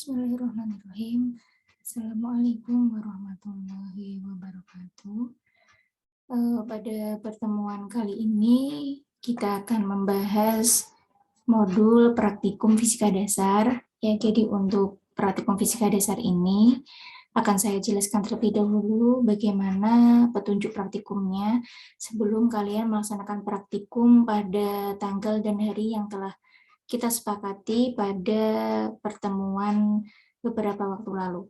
Bismillahirrahmanirrahim. Assalamualaikum warahmatullahi wabarakatuh. Pada pertemuan kali ini kita akan membahas modul praktikum fisika dasar. Ya, jadi untuk praktikum fisika dasar ini akan saya jelaskan terlebih dahulu bagaimana petunjuk praktikumnya sebelum kalian melaksanakan praktikum pada tanggal dan hari yang telah kita sepakati pada pertemuan beberapa waktu lalu.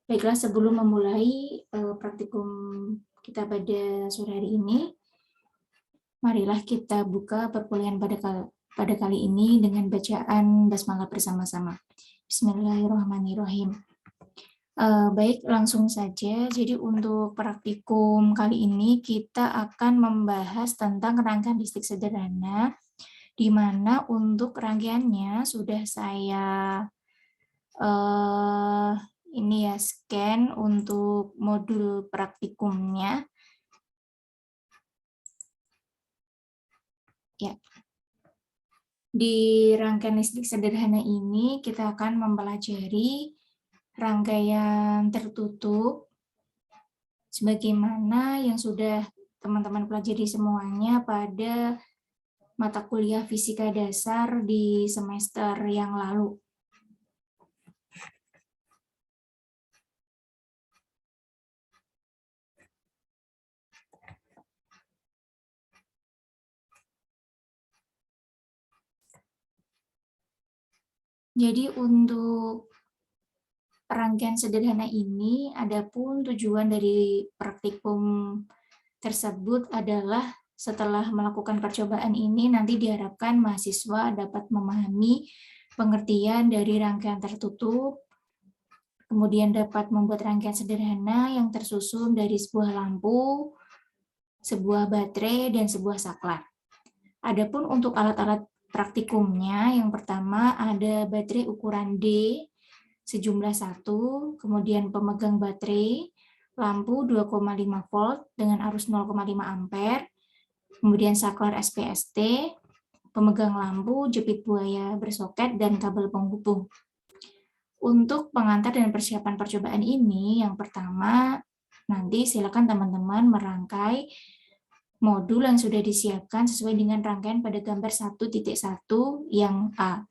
Baiklah, sebelum memulai praktikum kita pada sore hari ini, marilah kita buka perkuliahan pada kali ini dengan bacaan basmalah bersama-sama. Bismillahirrahmanirrahim. Baik, langsung saja. Jadi untuk praktikum kali ini kita akan membahas tentang rangkaian listrik sederhana, di mana untuk rangkaiannya sudah saya ini ya scan untuk modul praktikumnya. Ya. Di rangkaian listrik sederhana ini kita akan mempelajari rangkaian tertutup sebagaimana yang sudah teman-teman pelajari semuanya pada mata kuliah fisika dasar di semester yang lalu. Jadi untuk rangkaian sederhana ini, adapun tujuan dari praktikum tersebut adalah setelah melakukan percobaan ini nanti diharapkan mahasiswa dapat memahami pengertian dari rangkaian tertutup, kemudian dapat membuat rangkaian sederhana yang tersusun dari sebuah lampu, sebuah baterai, dan sebuah saklar. Adapun untuk alat-alat praktikumnya, yang pertama ada baterai ukuran D sejumlah 1, kemudian pemegang baterai, lampu 2,5 volt dengan arus 0,5 ampere, kemudian saklar SPST, pemegang lampu, jepit buaya bersoket, dan kabel penghubung. Untuk pengantar dan persiapan percobaan ini, yang pertama, nanti silakan teman-teman merangkai modul yang sudah disiapkan sesuai dengan rangkaian pada gambar 1.1 yang A.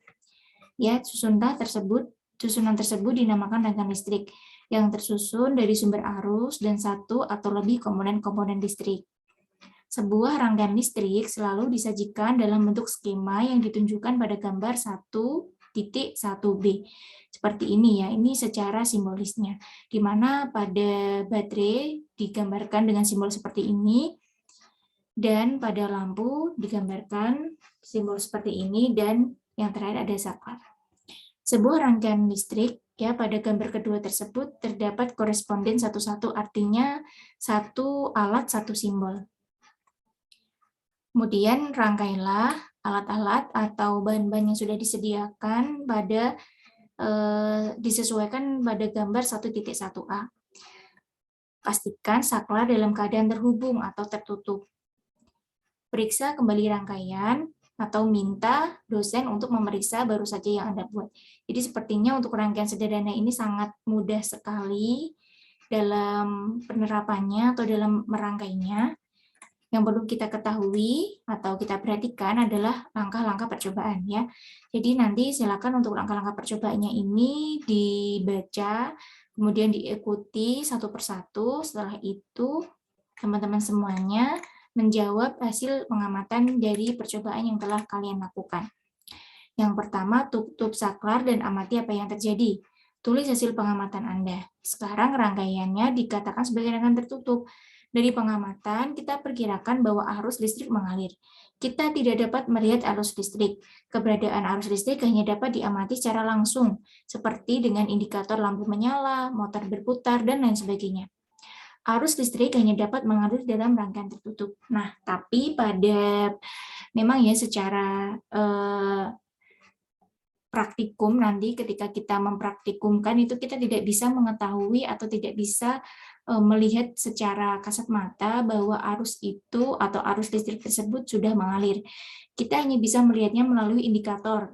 Ya, susunan tersebut dinamakan rangkaian listrik yang tersusun dari sumber arus dan satu atau lebih komponen-komponen listrik. Sebuah rangkaian listrik selalu disajikan dalam bentuk skema yang ditunjukkan pada gambar 1.1b. Seperti ini ya, ini secara simbolisnya. Di mana pada baterai digambarkan dengan simbol seperti ini, dan pada lampu digambarkan simbol seperti ini, dan yang terakhir ada saklar. Sebuah rangkaian listrik ya pada gambar kedua tersebut terdapat koresponden satu-satu, artinya satu alat satu simbol. Kemudian rangkailah alat-alat atau bahan-bahan yang sudah disediakan pada disesuaikan pada gambar 1.1a. Pastikan saklar dalam keadaan terhubung atau tertutup. Periksa kembali rangkaian atau minta dosen untuk memeriksa baru saja yang Anda buat. Jadi sepertinya untuk rangkaian sederhana ini sangat mudah sekali dalam penerapannya atau dalam merangkainya. Yang perlu kita ketahui atau kita perhatikan adalah langkah-langkah percobaan ya. Jadi nanti silakan untuk langkah-langkah percobaannya ini dibaca, kemudian diikuti satu persatu. Setelah itu teman-teman semuanya menjawab hasil pengamatan dari percobaan yang telah kalian lakukan. Yang pertama, tutup saklar dan amati apa yang terjadi. Tulis hasil pengamatan Anda. Sekarang rangkaiannya dikatakan sebagai rangkaian tertutup. Dari pengamatan, kita perkirakan bahwa arus listrik mengalir. Kita tidak dapat melihat arus listrik. Keberadaan arus listrik hanya dapat diamati secara langsung, seperti dengan indikator lampu menyala, motor berputar, dan lain sebagainya. Arus listrik hanya dapat mengalir dalam rangkaian tertutup. Nah, tapi memang ya secara praktikum nanti ketika kita mempraktikumkan itu kita tidak bisa mengetahui atau tidak bisa melihat secara kasat mata bahwa arus itu atau arus listrik tersebut sudah mengalir. Kita hanya bisa melihatnya melalui indikator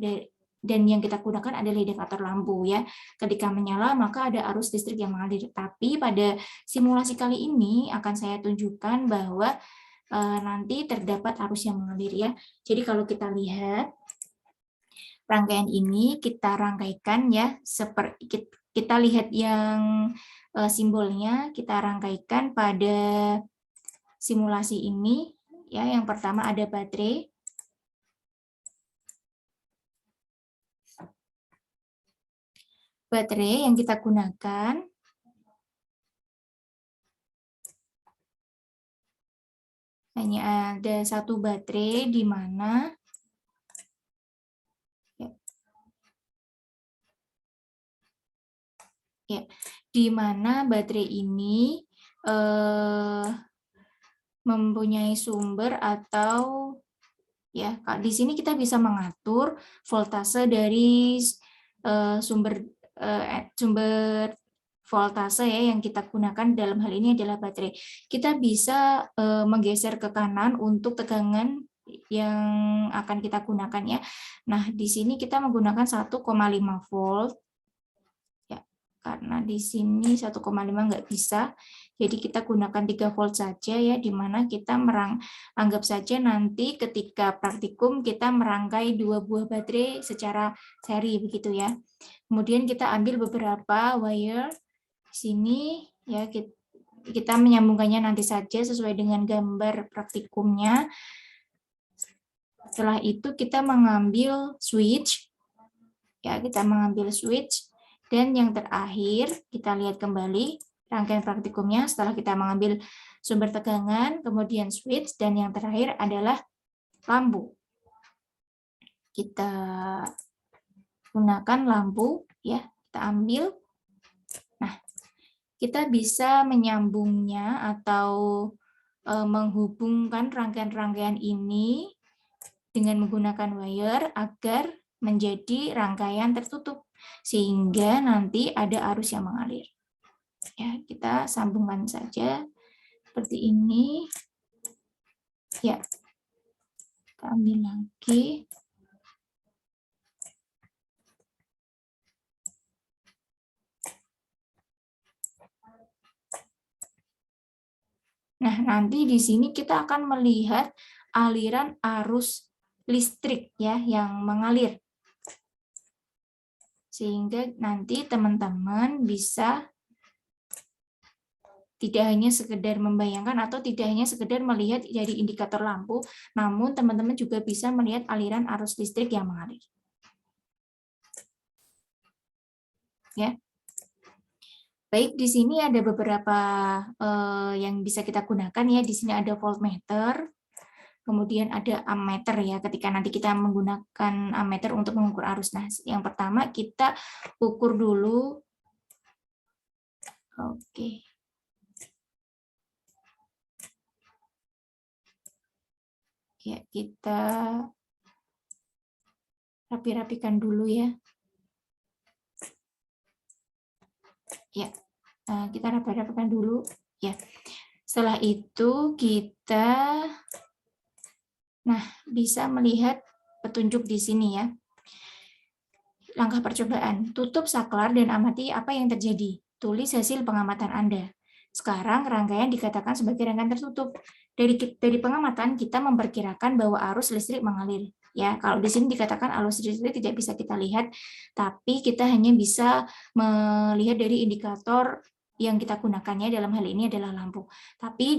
dan yang kita gunakan adalah indikator lampu ya. Ketika menyala maka ada arus listrik yang mengalir. Tapi pada simulasi kali ini akan saya tunjukkan bahwa nanti terdapat arus yang mengalir ya. Jadi kalau kita lihat rangkaian ini kita rangkaikan ya, seperti kita lihat yang simbolnya kita rangkaikan pada simulasi ini ya. Yang pertama ada baterai. Baterai yang kita gunakan hanya ada satu baterai di mana baterai ini mempunyai sumber atau ya, di sini kita bisa mengatur voltase dari sumber voltase ya yang kita gunakan dalam hal ini adalah baterai. Kita bisa menggeser ke kanan untuk tegangan yang akan kita gunakan ya. Nah, di sini kita menggunakan 1,5 volt ya, karena di sini 1,5 nggak bisa. Jadi kita gunakan 3 volt saja ya, di mana kita anggap saja nanti ketika praktikum kita merangkai 2 buah baterai secara seri begitu ya. Kemudian kita ambil beberapa wire di sini ya, kita menyambungkannya nanti saja sesuai dengan gambar praktikumnya. Setelah itu kita mengambil switch ya, kita mengambil switch, dan yang terakhir kita lihat kembali rangkaian praktikumnya. Setelah kita mengambil sumber tegangan, kemudian switch, dan yang terakhir adalah lampu. Kita gunakan lampu ya, kita ambil. Nah, kita bisa menyambungnya atau menghubungkan rangkaian-rangkaian ini dengan menggunakan wire agar menjadi rangkaian tertutup sehingga nanti ada arus yang mengalir. Ya, kita sambungkan saja seperti ini. Ya, kita ambil lagi. Nah, nanti di sini kita akan melihat aliran arus listrik ya yang mengalir. Sehingga nanti teman-teman bisa tidak hanya sekedar membayangkan atau tidak hanya sekedar melihat dari indikator lampu, namun teman-teman juga bisa melihat aliran arus listrik yang mengalir. Ya. Baik, di sini ada beberapa yang bisa kita gunakan ya. Di sini ada voltmeter, kemudian ada ammeter ya. Ketika nanti kita menggunakan ammeter untuk mengukur arus. Nah, yang pertama kita ukur dulu. Oke. Ya, kita rapi-rapikan dulu ya. Ya, kita rapi-rapikan dulu ya. Setelah itu kita bisa melihat petunjuk di sini ya. Langkah percobaan, tutup saklar dan amati apa yang terjadi. Tulis hasil pengamatan Anda. Sekarang rangkaian dikatakan sebagai rangkaian tertutup. Dari pengamatan kita memperkirakan bahwa arus listrik mengalir. Ya, kalau di sini dikatakan arus listrik tidak bisa kita lihat, tapi kita hanya bisa melihat dari indikator yang kita gunakannya dalam hal ini adalah lampu. Tapi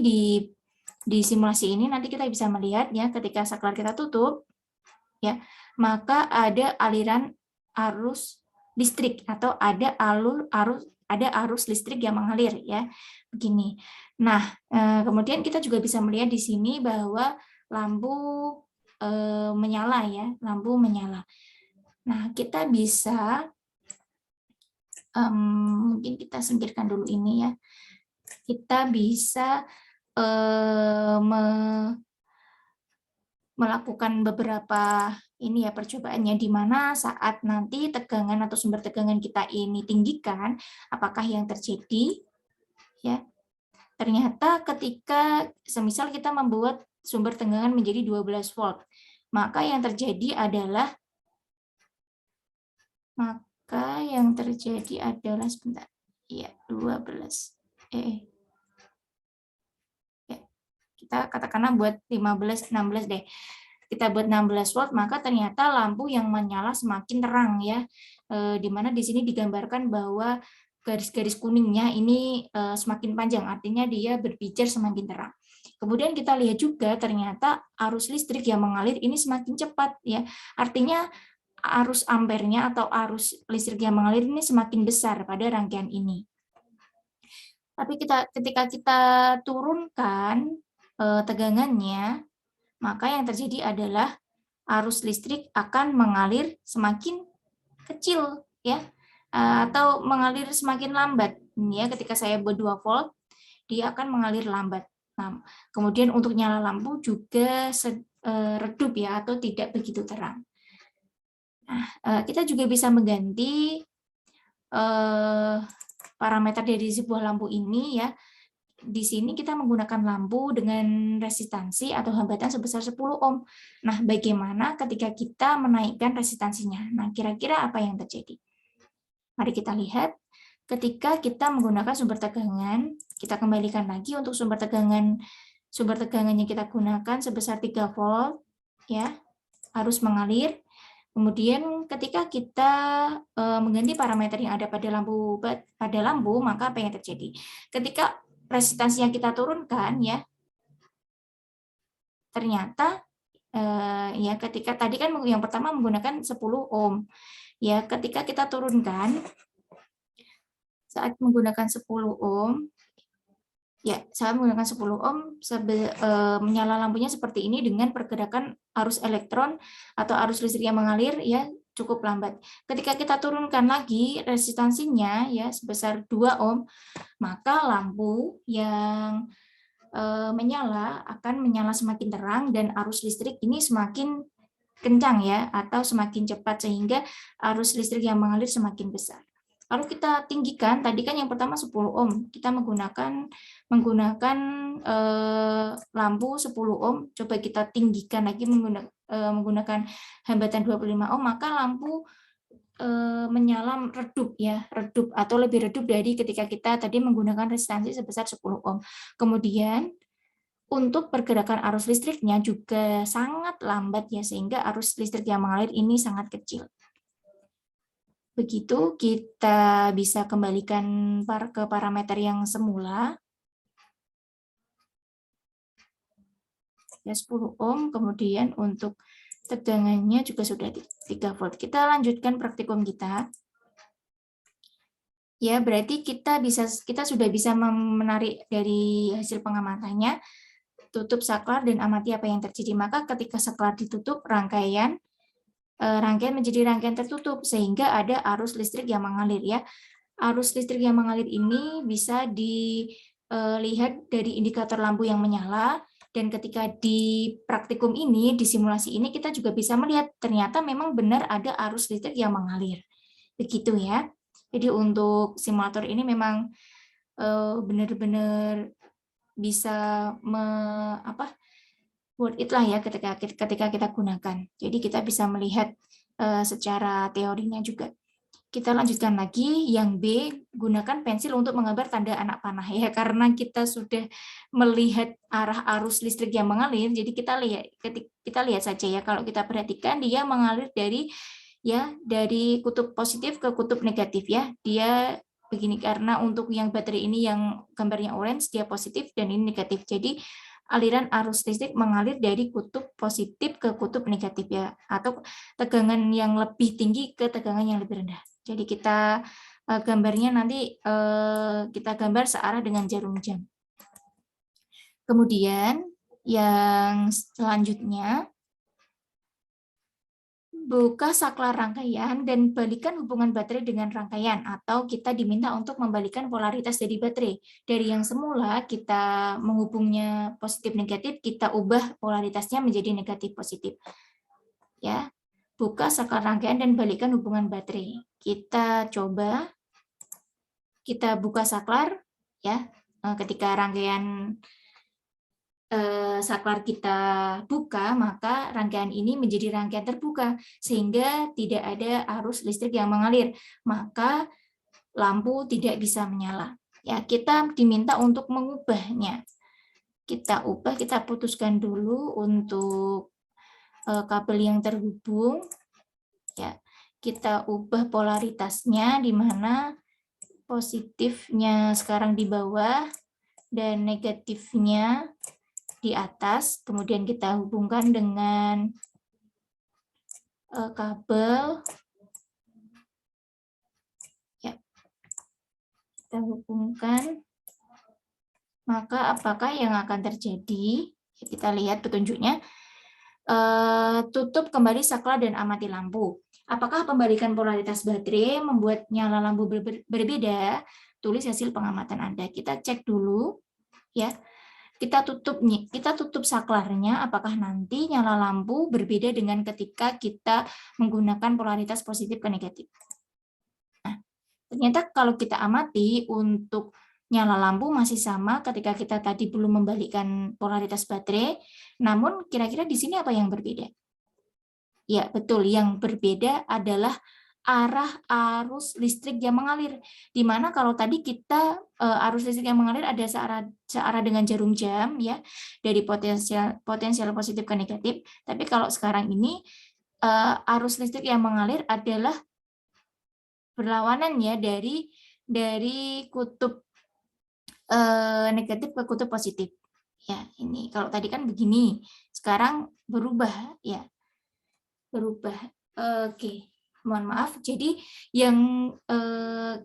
di simulasi ini nanti kita bisa melihat ya, ketika saklar kita tutup, ya, maka ada aliran arus listrik atau ada arus listrik yang mengalir ya, begini. Nah, kemudian kita juga bisa melihat di sini bahwa lampu menyala ya, lampu menyala. Nah, kita bisa mungkin kita singkirkan dulu ini ya. Kita bisa melakukan beberapa ini ya percobaannya, di mana saat nanti tegangan atau sumber tegangan kita ini tinggikan, apakah yang terjadi ya. Ternyata ketika semisal kita membuat sumber tegangan menjadi 12 volt, maka yang terjadi adalah maka yang terjadi adalah sebentar. Ya, 12. Ya, kita katakanlah buat 15, 16 deh. Kita buat 16 volt, maka ternyata lampu yang menyala semakin terang ya. Di mana di sini digambarkan bahwa garis-garis kuningnya ini semakin panjang, artinya dia berpijar semakin terang. Kemudian kita lihat juga ternyata arus listrik yang mengalir ini semakin cepat ya. Artinya arus ampernya atau arus listrik yang mengalir ini semakin besar pada rangkaian ini. Tapi ketika kita turunkan tegangannya, maka yang terjadi adalah arus listrik akan mengalir semakin kecil ya, atau mengalir semakin lambat ya. Ketika saya buat 2 volt, dia akan mengalir lambat. Nah, kemudian untuk nyala lampu juga redup ya, atau tidak begitu terang. Nah, kita juga bisa mengganti parameter dari sebuah lampu ini ya. Di sini kita menggunakan lampu dengan resistansi atau hambatan sebesar 10 ohm. Nah, bagaimana ketika kita menaikkan resistansinya? Nah, kira-kira apa yang terjadi? Mari kita lihat. Ketika kita menggunakan sumber tegangan, kita kembalikan lagi untuk sumber tegangan yang kita gunakan sebesar 3 volt ya, harus mengalir. Kemudian ketika kita mengganti parameter yang ada pada lampu, maka apa yang terjadi? Ketika resistansinya kita turunkan ya, ternyata ya ketika tadi kan yang pertama menggunakan 10 ohm. Ya, ketika kita turunkan saat menggunakan 10 ohm, ya, saat menggunakan 10 ohm menyala lampunya seperti ini dengan pergerakan arus elektron atau arus listrik yang mengalir ya cukup lambat. Ketika kita turunkan lagi resistansinya ya sebesar 2 ohm, maka lampu yang menyala akan menyala semakin terang dan arus listrik ini semakin kencang ya atau semakin cepat sehingga arus listrik yang mengalir semakin besar. Lalu kita tinggikan, tadi kan yang pertama 10 ohm, kita menggunakan lampu 10 ohm, coba kita tinggikan lagi menggunakan hambatan 25 ohm, maka lampu menyala redup ya, redup atau lebih redup dari ketika kita tadi menggunakan resistansi sebesar 10 ohm. Kemudian untuk pergerakan arus listriknya juga sangat lambat ya, sehingga arus listrik yang mengalir ini sangat kecil. Begitu kita bisa kembalikan ke parameter yang semula. Ya 10 ohm, kemudian untuk tegangannya juga sudah 3 volt. Kita lanjutkan praktikum kita. Ya, berarti kita sudah bisa menarik dari hasil pengamatannya, tutup saklar dan amati apa yang terjadi. Maka ketika saklar ditutup, rangkaian menjadi rangkaian tertutup sehingga ada arus listrik yang mengalir ya. Arus listrik yang mengalir ini bisa dilihat dari indikator lampu yang menyala, dan ketika di praktikum ini, di simulasi ini kita juga bisa melihat ternyata memang benar ada arus listrik yang mengalir. Begitu ya. Jadi untuk simulator ini memang benar-benar bisa worth it lah ya ketika kita gunakan. Jadi kita bisa melihat secara teorinya juga. Kita lanjutkan lagi yang B, gunakan pensil untuk menggambar tanda anak panah ya, karena kita sudah melihat arah arus listrik yang mengalir, jadi kita lihat saja ya, kalau kita perhatikan dia mengalir dari kutub positif ke kutub negatif ya. Dia begini karena untuk yang baterai ini yang gambarnya orange dia positif dan ini negatif. Jadi aliran arus listrik mengalir dari kutub positif ke kutub negatif ya, atau tegangan yang lebih tinggi ke tegangan yang lebih rendah. Jadi kita gambarnya nanti kita gambar searah dengan jarum jam. Kemudian yang selanjutnya, buka saklar rangkaian dan balikan hubungan baterai dengan rangkaian, atau kita diminta untuk membalikan polaritas dari baterai. Dari yang semula kita menghubungnya positif negatif, kita ubah polaritasnya menjadi negatif positif. Ya. Buka saklar rangkaian dan balikan hubungan baterai. Kita coba kita buka saklar ya. Ketika rangkaian saklar kita buka, maka rangkaian ini menjadi rangkaian terbuka, sehingga tidak ada arus listrik yang mengalir, maka lampu tidak bisa menyala. Ya, kita diminta untuk mengubahnya. Kita ubah, kita putuskan dulu untuk kabel yang terhubung. Ya, kita ubah polaritasnya, di mana positifnya sekarang di bawah dan negatifnya di atas, kemudian kita hubungkan dengan kabel. Ya, kita hubungkan. Maka apakah yang akan terjadi? Kita lihat petunjuknya. Tutup kembali saklar dan amati lampu. Apakah pembalikan polaritas baterai membuat nyala lampu berbeda? Tulis hasil pengamatan Anda. Kita cek dulu, ya. Kita tutup saklarnya, apakah nanti nyala lampu berbeda dengan ketika kita menggunakan polaritas positif ke negatif. Nah, ternyata kalau kita amati untuk nyala lampu masih sama ketika kita tadi belum membalikkan polaritas baterai, namun kira-kira di sini apa yang berbeda? Ya, betul, yang berbeda adalah arah arus listrik yang mengalir, di mana kalau tadi kita arus listrik yang mengalir ada searah dengan jarum jam, ya, dari potensial positif ke negatif. Tapi kalau sekarang ini arus listrik yang mengalir adalah berlawanan, ya, dari kutub negatif ke kutub positif. Ya, ini kalau tadi kan begini, sekarang berubah, ya, berubah. Oke. Mohon maaf, jadi yang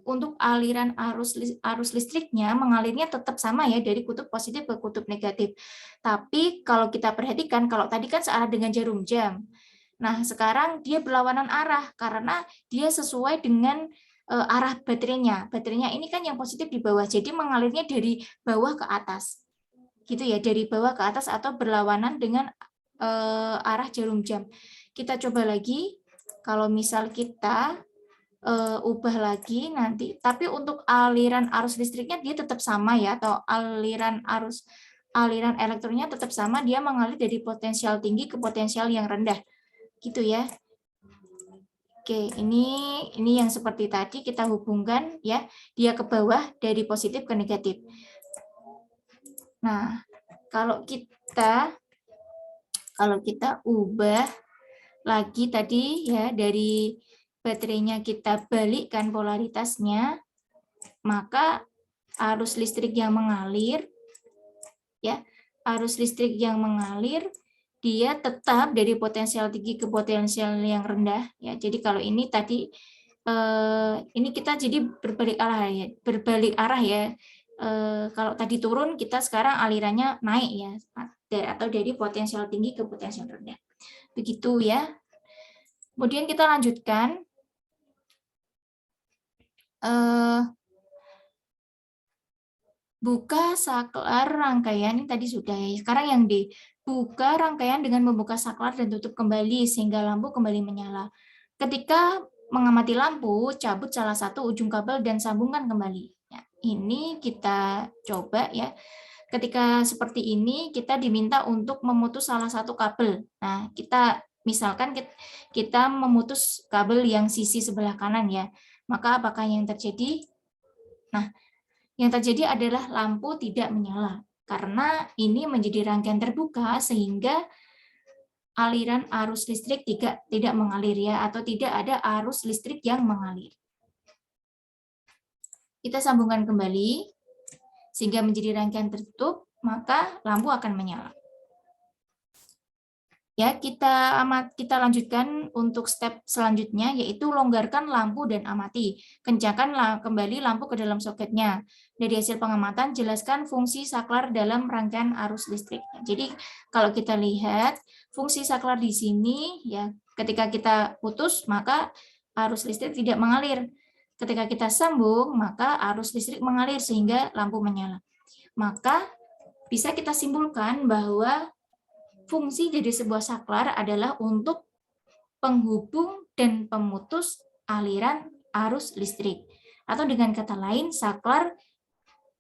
untuk aliran arus listriknya mengalirnya tetap sama, ya, dari kutub positif ke kutub negatif. Tapi kalau kita perhatikan, kalau tadi kan searah dengan jarum jam. Nah, sekarang dia berlawanan arah karena dia sesuai dengan arah baterainya. Baterainya ini kan yang positif di bawah, jadi mengalirnya dari bawah ke atas. Gitu ya, dari bawah ke atas atau berlawanan dengan arah jarum jam. Kita coba lagi. Kalau misal kita ubah lagi nanti, tapi untuk aliran arus listriknya dia tetap sama, ya, atau aliran elektronnya tetap sama, dia mengalir dari potensial tinggi ke potensial yang rendah, gitu ya. Oke, ini yang seperti tadi kita hubungkan, ya, dia ke bawah dari positif ke negatif. Nah, kalau kita ubah lagi tadi, ya, dari baterainya kita balikkan polaritasnya, maka arus listrik yang mengalir, ya, arus listrik yang mengalir dia tetap dari potensial tinggi ke potensial yang rendah, ya. Jadi kalau ini tadi ini kita jadi berbalik arah, ya. Kalau tadi turun, kita sekarang alirannya naik, ya, atau dari potensial tinggi ke potensial rendah. Begitu, ya. Kemudian kita lanjutkan. Buka saklar rangkaian, ini tadi sudah, ya. Sekarang yang buka rangkaian dengan membuka saklar dan tutup kembali sehingga lampu kembali menyala. Ketika mengamati lampu, cabut salah satu ujung kabel dan sambungkan kembali. Ya, ini kita coba, ya. Ketika seperti ini, kita diminta untuk memutus salah satu kabel. Nah, misalkan kita memutus kabel yang sisi sebelah kanan, ya. Maka apakah yang terjadi? Nah, yang terjadi adalah lampu tidak menyala, karena ini menjadi rangkaian terbuka sehingga aliran arus listrik tidak mengalir, ya, atau tidak ada arus listrik yang mengalir. Kita sambungkan kembali sehingga menjadi rangkaian tertutup, maka lampu akan menyala. Ya, kita lanjutkan untuk step selanjutnya, yaitu longgarkan lampu dan amati. Kencangkan kembali lampu ke dalam soketnya. Dari hasil pengamatan, jelaskan fungsi saklar dalam rangkaian arus listrik. Jadi, kalau kita lihat fungsi saklar di sini, ya, ketika kita putus, maka arus listrik tidak mengalir. Ketika kita sambung, maka arus listrik mengalir sehingga lampu menyala. Maka bisa kita simpulkan bahwa fungsi dari sebuah saklar adalah untuk penghubung dan pemutus aliran arus listrik. Atau dengan kata lain, saklar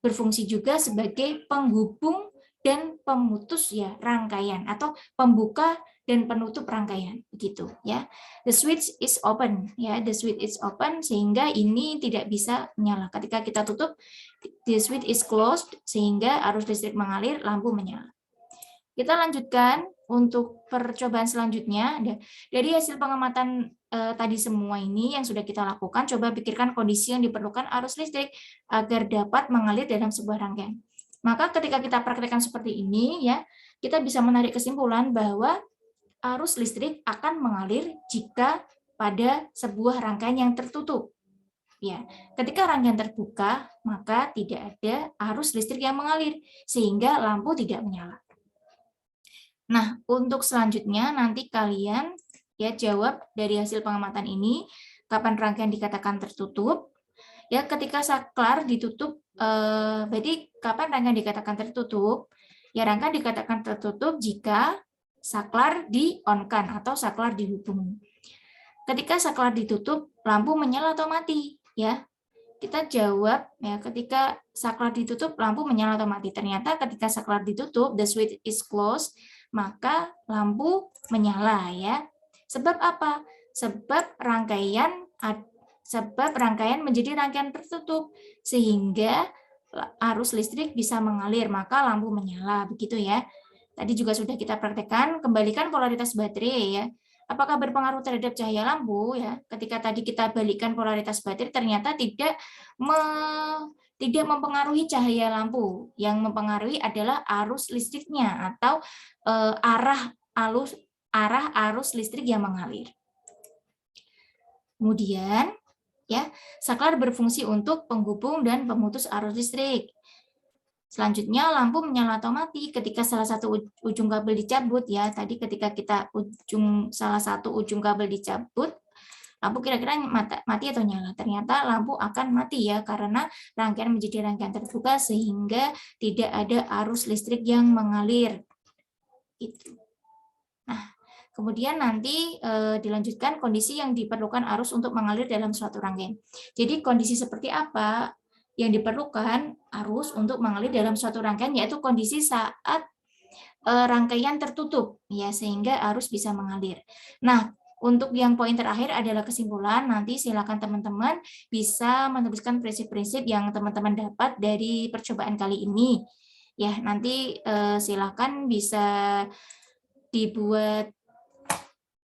berfungsi juga sebagai penghubung dan pemutus ya rangkaian, atau pembuka dan penutup rangkaian, begitu ya. The switch is open ya, the switch is open sehingga ini tidak bisa menyala. Ketika kita tutup, the switch is closed sehingga arus listrik mengalir, lampu menyala. Kita lanjutkan untuk percobaan selanjutnya. Dari hasil pengamatan tadi semua ini yang sudah kita lakukan, coba pikirkan kondisi yang diperlukan arus listrik agar dapat mengalir dalam sebuah rangkaian. Maka ketika kita praktekkan seperti ini ya, kita bisa menarik kesimpulan bahwa arus listrik akan mengalir jika pada sebuah rangkaian yang tertutup. Ya, ketika rangkaian terbuka, maka tidak ada arus listrik yang mengalir sehingga lampu tidak menyala. Nah, untuk selanjutnya nanti kalian ya jawab dari hasil pengamatan ini, kapan rangkaian dikatakan tertutup? Ya, ketika saklar ditutup, berarti kapan rangkaian dikatakan tertutup? Ya, rangkaian dikatakan tertutup jika saklar di-on-kan atau saklar dihubungi. Ketika saklar ditutup, lampu menyala atau mati? Ya, kita jawab ya, ketika saklar ditutup, lampu menyala atau mati. Ternyata ketika saklar ditutup, the switch is closed, maka lampu menyala ya. Sebab apa? Sebab rangkaian menjadi rangkaian tertutup sehingga arus listrik bisa mengalir, maka lampu menyala, begitu ya. Tadi juga sudah kita praktekkan, kembalikan polaritas baterai ya. Apakah berpengaruh terhadap cahaya lampu ya? Ketika tadi kita balikkan polaritas baterai, ternyata tidak mempengaruhi cahaya lampu. Yang mempengaruhi adalah arus listriknya atau arah arus listrik yang mengalir. Kemudian ya, saklar berfungsi untuk penghubung dan pemutus arus listrik. Selanjutnya lampu menyala atau mati ketika salah satu ujung kabel dicabut ya. Tadi ketika kita salah satu ujung kabel dicabut, lampu kira-kira mati atau nyala? Ternyata lampu akan mati ya, karena rangkaian menjadi rangkaian terbuka sehingga tidak ada arus listrik yang mengalir. Itu. Nah, kemudian nanti dilanjutkan kondisi yang diperlukan arus untuk mengalir dalam suatu rangkaian. Jadi kondisi seperti apa yang diperlukan arus untuk mengalir dalam suatu rangkaian, yaitu kondisi saat rangkaian tertutup ya, sehingga arus bisa mengalir. Nah, untuk yang poin terakhir adalah kesimpulan. Nanti silakan teman-teman bisa menuliskan prinsip-prinsip yang teman-teman dapat dari percobaan kali ini. Ya, nanti silakan bisa dibuat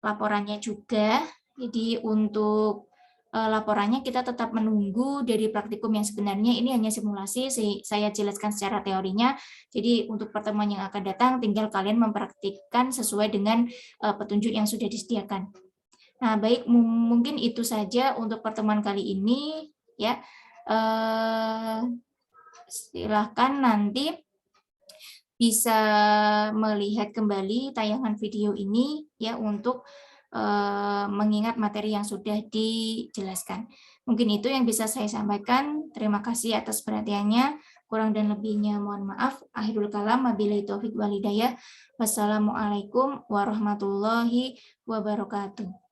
laporannya juga. Jadi untuk laporannya kita tetap menunggu dari praktikum yang sebenarnya ini hanya simulasi, saya jelaskan secara teorinya. Jadi untuk pertemuan yang akan datang tinggal kalian mempraktikkan sesuai dengan petunjuk yang sudah disediakan. Nah, baik, mungkin itu saja untuk pertemuan kali ini ya. Silahkan nanti bisa melihat kembali tayangan video ini ya untuk mengingat materi yang sudah dijelaskan. Mungkin itu yang bisa saya sampaikan. Terima kasih atas perhatiannya. Kurang dan lebihnya mohon maaf. Akhirul kalam, wabillahi taufik wal hidayah. Wassalamualaikum warahmatullahi wabarakatuh.